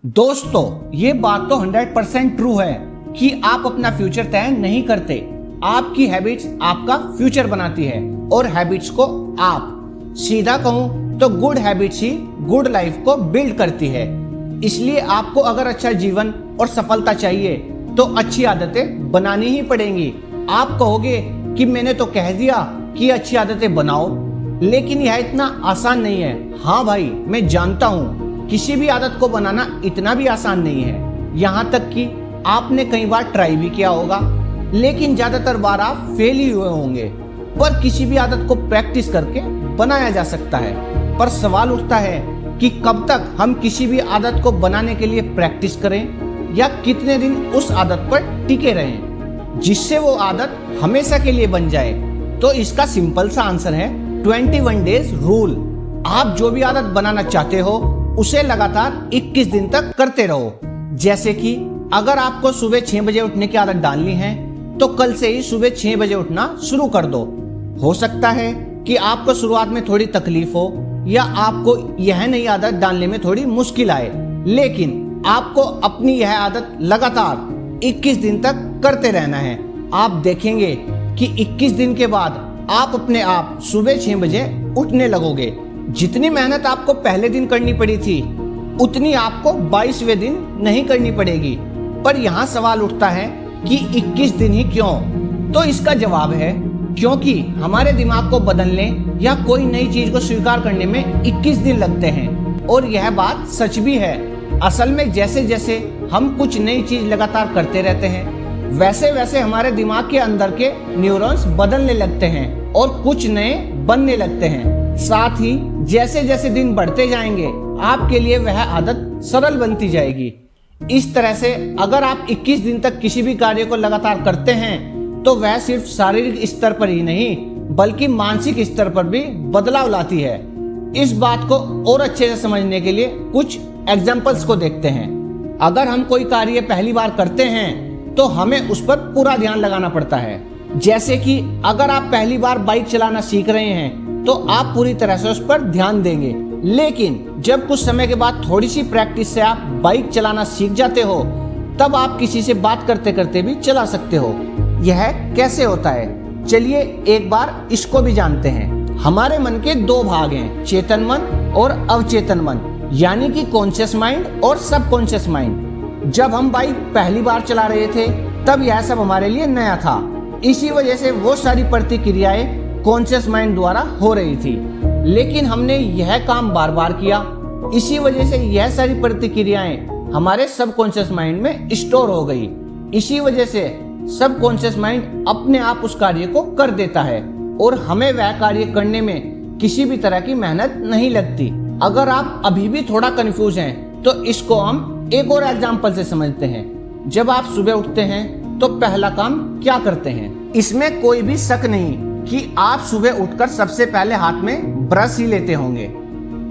दोस्तों, ये बात तो 100% ट्रू है कि आप अपना फ्यूचर तय नहीं करते। आपकी हैबिट्स आपका फ्यूचर बनाती है और हैबिट्स को आप सीधा कहूं तो गुड हैबिट्स ही गुड लाइफ को बिल्ड करती है। इसलिए आपको अगर अच्छा जीवन और सफलता चाहिए तो अच्छी आदतें बनानी ही पड़ेंगी। आप कहोगे कि मैंने तो कह दिया कि अच्छी आदतें बनाओ, लेकिन यह इतना आसान नहीं है। हाँ भाई, मैं जानता हूँ किसी भी आदत को बनाना इतना भी आसान नहीं है। यहाँ तक कि आपने कई बार ट्राई भी किया होगा, लेकिन ज्यादातर बार आप फेल ही हुए होंगे। पर किसी भी आदत को प्रैक्टिस करके बनाया जा सकता है। पर सवाल उठता है कि कब तक हम किसी भी आदत को बनाने के लिए प्रैक्टिस करें या कितने दिन उस आदत पर टिके रहें जिससे वो आदत हमेशा के लिए बन जाए। तो इसका सिंपल सा आंसर है 21 डेज रूल। आप जो भी आदत बनाना चाहते हो उसे लगातार 21 दिन तक करते रहो। जैसे कि अगर आपको सुबह 6 बजे उठने की आदत डालनी है तो कल से ही सुबह 6 बजे उठना शुरू कर दो। हो सकता है कि आपको शुरुआत में थोड़ी तकलीफ हो या आपको यह नई आदत डालने में थोड़ी मुश्किल आए, लेकिन आपको अपनी यह आदत लगातार 21 दिन तक करते रहना है। आप देखेंगे कि 21 दिन के बाद आप अपने आप सुबह 6 बजे उठने लगोगे। जितनी मेहनत आपको पहले दिन करनी पड़ी थी उतनी आपको 22वें दिन नहीं करनी पड़ेगी। पर यहाँ सवाल उठता है कि 21 दिन ही क्यों? तो इसका जवाब है क्योंकि हमारे दिमाग को बदलने या कोई नई चीज को स्वीकार करने में 21 दिन लगते हैं। और यह बात सच भी है। असल में जैसे जैसे हम कुछ नई चीज लगातार करते रहते हैं वैसे वैसे हमारे दिमाग के अंदर के न्यूरॉन्स बदलने लगते हैं और कुछ नए बनने लगते हैं। साथ ही जैसे जैसे दिन बढ़ते जाएंगे आपके लिए वह आदत सरल बनती जाएगी। इस तरह से अगर आप 21 दिन तक किसी भी कार्य को लगातार करते हैं तो वह सिर्फ शारीरिक स्तर पर ही नहीं बल्कि मानसिक स्तर पर भी बदलाव लाती है। इस बात को और अच्छे से समझने के लिए कुछ एग्जाम्पल्स को देखते हैं। अगर हम कोई कार्य पहली बार करते हैं तो हमें उस पर पूरा ध्यान लगाना पड़ता है। जैसे कि अगर आप पहली बार बाइक चलाना सीख रहे हैं तो आप पूरी तरह से उस पर ध्यान देंगे, लेकिन जब कुछ समय के बाद थोड़ी सी प्रैक्टिस से आप बाइक चलाना सीख जाते हो तब आप किसी से बात करते करते भी चला सकते हो। यह कैसे होता है, चलिए एक बार इसको भी जानते हैं। हमारे मन के दो भाग हैं, चेतन मन और अवचेतन मन, यानी कि कॉन्शियस माइंड और सबकॉन्शियस माइंड। जब हम बाइक पहली बार चला रहे थे तब यह सब हमारे लिए नया था। इसी वजह से वो सारी प्रतिक्रियाएं कॉन्शियस माइंड द्वारा हो रही थी, लेकिन हमने यह काम बार बार किया। इसी वजह से यह सारी प्रतिक्रियाएं हमारे सबकॉन्शियस माइंड में स्टोर हो गई। इसी वजह से सबकॉन्शियस माइंड अपने आप उस कार्य को कर देता है और हमें वह कार्य करने में किसी भी तरह की मेहनत नहीं लगती। अगर आप अभी भी थोड़ा कंफ्यूज हैं तो इसको हम एक और एग्जांपल से समझते हैं। जब आप सुबह उठते हैं तो पहला काम क्या करते हैं? इसमें कोई भी शक नहीं कि आप सुबह उठकर सबसे पहले हाथ में ब्रश ही लेते होंगे।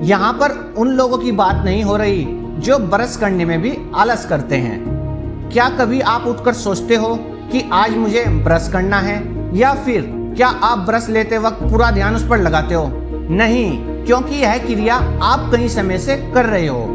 यहाँ पर उन लोगों की बात नहीं हो रही जो ब्रश करने में भी आलस करते हैं। क्या कभी आप उठकर सोचते हो कि आज मुझे ब्रश करना है, या फिर क्या आप ब्रश लेते वक्त पूरा ध्यान उस पर लगाते हो? नहीं, क्योंकि यह क्रिया आप कई समय से कर रहे हो।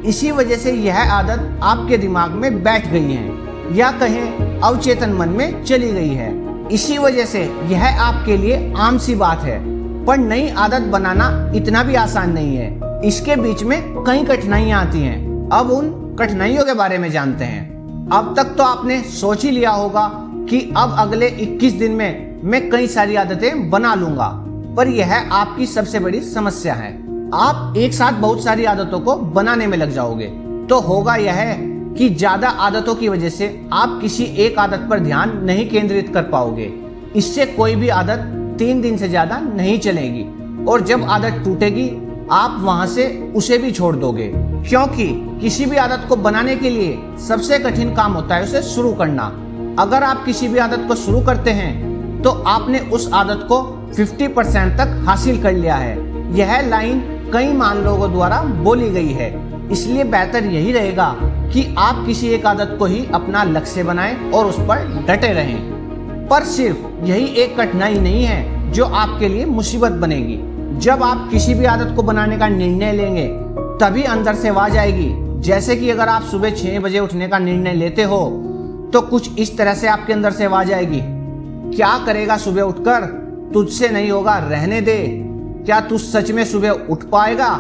इसी वजह से यह आदत आपके दिमाग में बैठ गई है या कहें अवचेतन मन में चली गई है। इसी वजह से यह आपके लिए आम सी बात है। पर नई आदत बनाना इतना भी आसान नहीं है। इसके बीच में कई कठिनाइयां आती हैं। अब उन कठिनाइयों के बारे में जानते हैं। अब तक तो आपने सोच ही लिया होगा कि अब अगले 21 दिन में मैं कई सारी आदतें बना लूंगा, पर यह आपकी सबसे बड़ी समस्या है। आप एक साथ बहुत सारी आदतों को बनाने में लग जाओगे तो होगा यह कि ज्यादा आदतों की वजह से आप किसी एक आदत पर ध्यान नहीं केंद्रित कर पाओगे। इससे कोई भी आदत 3 दिन से ज्यादा नहीं चलेगी और जब आदत टूटेगी आप वहां से उसे भी छोड़ दोगे, क्योंकि किसी भी आदत को बनाने के लिए सबसे कठिन काम होता है उसे शुरू करना। अगर आप किसी भी आदत को शुरू करते हैं तो आपने उस आदत को 50% तक हासिल कर लिया है। यह लाइन कई महान लोगों द्वारा बोली गई है। इसलिए बेहतर यही रहेगा कि आप किसी एक आदत को ही अपना लक्ष्य बनाएं और उस पर डटे रहें। पर सिर्फ यही एक कठिनाई नहीं है जो आपके लिए मुसीबत बनेगी। जब आप किसी भी आदत को बनाने का निर्णय लेंगे तभी अंदर से आवाज आएगी जैसे कि अगर आप सुबह 6 बजे उठने का निर्णय लेते हो तो कुछ इस तरह से आपके अंदर से आवाज आएगी, क्या करेगा सुबह उठकर, तुझसे नहीं होगा, रहने दे, क्या तू सच में सुबह उठ पाएगा।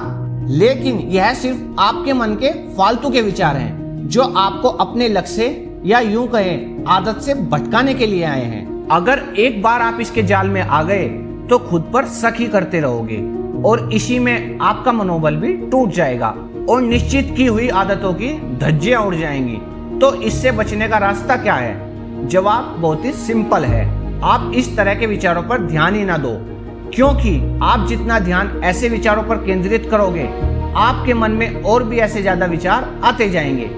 लेकिन यह सिर्फ आपके मन के फालतू के विचार हैं जो आपको अपने लक्ष्य से या यूं कहें आदत से भटकाने के लिए आए हैं। अगर एक बार आप इसके जाल में आ गए तो खुद पर शक ही करते रहोगे और इसी में आपका मनोबल भी टूट जाएगा और निश्चित की हुई आदतों की धज्जियां उड़ जाएंगी। तो इससे बचने का रास्ता क्या है? जवाब बहुत ही सिंपल है, आप इस तरह के विचारों पर ध्यान ही ना दो, क्योंकि आप जितना ध्यान ऐसे विचारों पर केंद्रित करोगे आपके मन में और भी ऐसे ज्यादा विचार आते जाएंगे।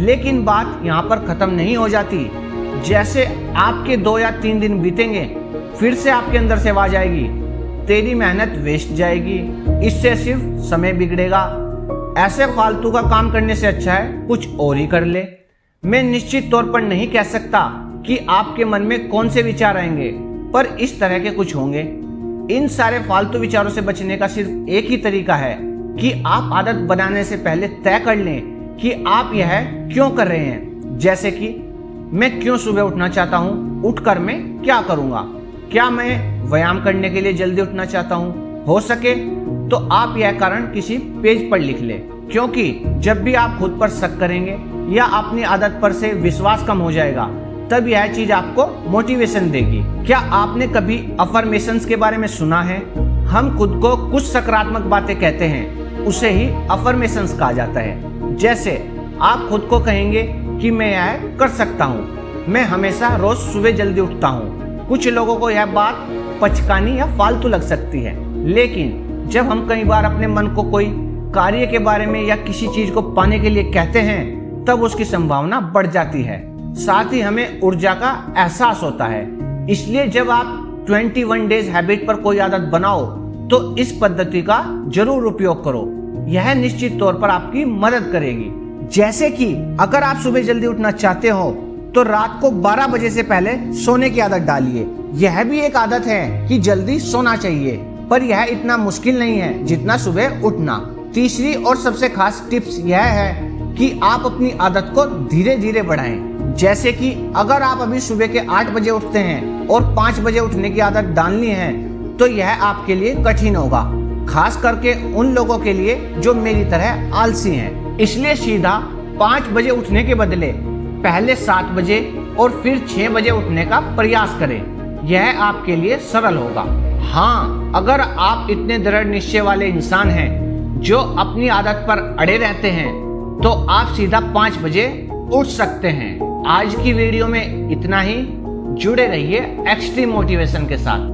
लेकिन बात यहाँ पर खत्म नहीं हो जाती। जैसे आपके 2 या 3 दिन बीतेंगे फिर से आपके अंदर से आवाज आएगी, तेरी मेहनत वेस्ट जाएगी, इससे सिर्फ समय बिगड़ेगा, ऐसे फालतू का काम करने से अच्छा है कुछ और ही कर ले। मैं निश्चित तौर पर नहीं कह सकता कि आपके मन में कौन से विचार आएंगे, पर इस तरह के कुछ होंगे। इन सारे फालतू विचारों से बचने का सिर्फ एक ही तरीका है कि आप आदत बनाने से पहले तय कर लें कि आप यह क्यों कर रहे हैं। जैसे कि मैं क्यों सुबह उठना चाहता हूँ, उठकर मैं क्या करूँगा, क्या मैं व्यायाम करने के लिए जल्दी उठना चाहता हूँ, हो सके तो आप यह कारण किसी पेज पर लिख ले, क्योंकि जब भी आप खुद पर शक करेंगे या अपनी आदत पर से विश्वास कम हो जाएगा तब यह चीज आपको मोटिवेशन देगी। क्या आपने कभी अफर्मेशंस के बारे में सुना है? हम खुद को कुछ सकारात्मक बातें कहते हैं, उसे ही अफर्मेशंस कहा जाता है। जैसे आप खुद को कहेंगे कि मैं यह कर सकता हूँ, मैं हमेशा रोज सुबह जल्दी उठता हूँ। कुछ लोगों को यह बात पचकानी या फालतू लग सकती है, लेकिन जब हम कई बार अपने मन को कोई कार्य के बारे में या किसी चीज को पाने के लिए कहते हैं तब उसकी संभावना बढ़ जाती है, साथ ही हमें ऊर्जा का एहसास होता है। इसलिए जब आप 21 डेज हैबिट पर कोई आदत बनाओ तो इस पद्धति का जरूर उपयोग करो, यह निश्चित तौर पर आपकी मदद करेगी। जैसे कि अगर आप सुबह जल्दी उठना चाहते हो तो रात को 12 बजे से पहले सोने की आदत डालिए। यह भी एक आदत है कि जल्दी सोना चाहिए, पर यह इतना मुश्किल नहीं है जितना सुबह उठना। तीसरी और सबसे खास टिप्स यह है कि आप अपनी आदत को धीरे धीरे बढ़ाएं। जैसे कि अगर आप अभी सुबह के 8 बजे उठते हैं और 5 बजे उठने की आदत डालनी है तो यह आपके लिए कठिन होगा, खास करके उन लोगों के लिए जो मेरी तरह आलसी हैं। इसलिए सीधा 5 बजे उठने के बदले पहले 7 बजे और फिर 6 बजे उठने का प्रयास करें, यह आपके लिए सरल होगा। हाँ, अगर आप इतने दृढ़ निश्चय वाले इंसान हैं जो अपनी आदत पर अड़े रहते हैं तो आप सीधा 5 बजे उठ सकते हैं। आज की वीडियो में इतना ही। जुड़े रहिए एक्सट्रीम मोटिवेशन के साथ।